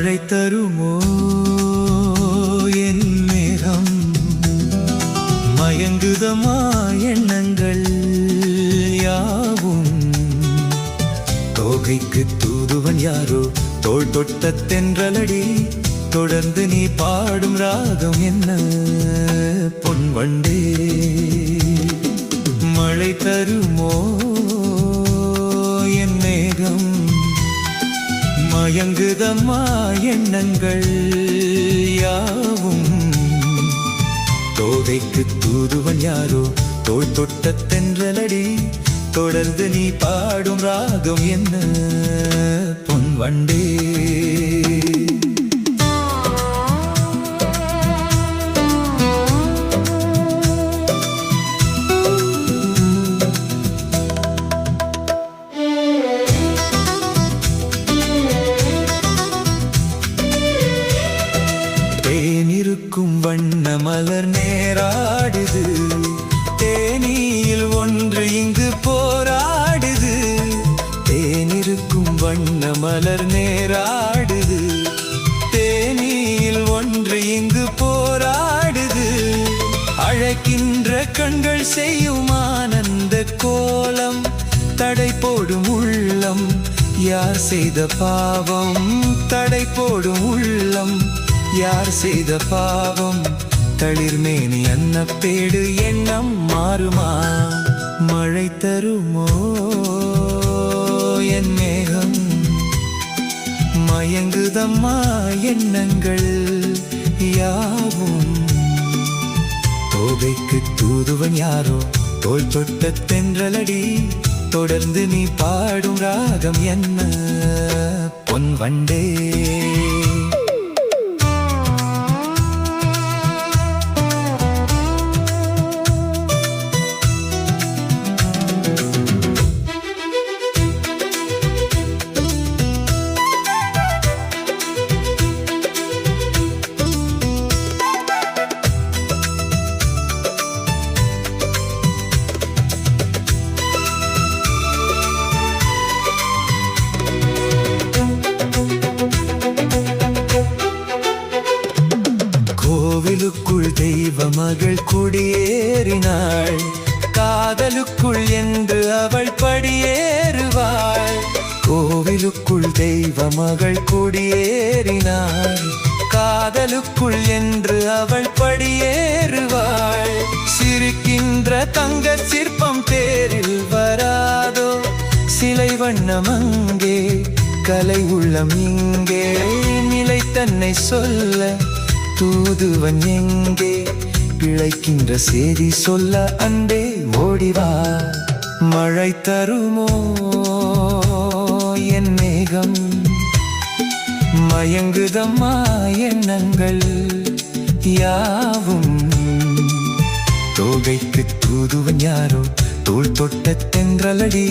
மழை தருமோ என் மேகம், மயங்குதமா எண்ணங்கள் யாவும். தோகைக்கு தூதுவன் யாரோ, தோள் தொட்ட தென்றலடி, தொடர்ந்து நீ பாடும் ராகம் என்ன பொன்வண்டே. மழை தருமோ என் மேகம், மயங்குதம்மா எண்ணங்கள் யாவும். தோகைக்கு தூதுவன் யாரோ, தோள் தொட்ட தென்றலடி, தொடர்ந்து நீ பாடும் ராகம் என்ன பொன்வண்டே. தேனிருக்கும் வண்ண மலர் நேராடுது, தேனியில் ஒன்று இங்கு போராடுது. தேனிருக்கும் வண்ண மலர் நேராடுது, தேனியில் ஒன்று இங்கு போராடுது. அழைக்கின்ற கண்கள் செய்யும் ஆனந்த கோலம், தடை போடும் உள்ளம் யார் செய்த பாவம். தடை போடும் உள்ளம் யார் செய்த பாவம். தளிர்மேனி அன்னப்பேடு எண்ணம் மாறுமா. மழை தருமோ என் மேகம், மயங்குதம்மா எண்ணங்கள் யாவும். தோகைக்கு தூதுவன் யாரோ, தோள் தொட்ட தென்றலடி, தொடர்ந்து நீ பாடும் ராகம் என்ன பொன்வண்டே. கோவிலுக்குள் தெய்வ மகள் குடியேறினாள், காதலுக்குள் என்று அவள் படியேறுவாள். கோவிலுக்குள் தெய்வ மகள் குடியேறினாள், காதலுக்குள் என்று அவள் படியேறுவாள். சிரிக்கின்ற தங்க சிற்பம் தேரில் வராதோ, சிலை வண்ணம் அங்கே, கலை உள்ளம் இங்கே. நிலை தன்னை சொல்ல தூதுவன் எங்கே, பிழைக்கின்ற செய்தி சொல்ல அண்டே ஓடிவா. மழை தருமோ என் மேகம், மயங்குதம்மா எண்ணங்கள் யாவும். தோகைக்கு தூதுவன் யாரோ, தோள் தொட்ட தென்றலடி,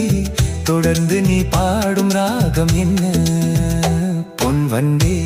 தொடர்ந்து நீ பாடும் ராகம் என்ன பொன்வண்டே.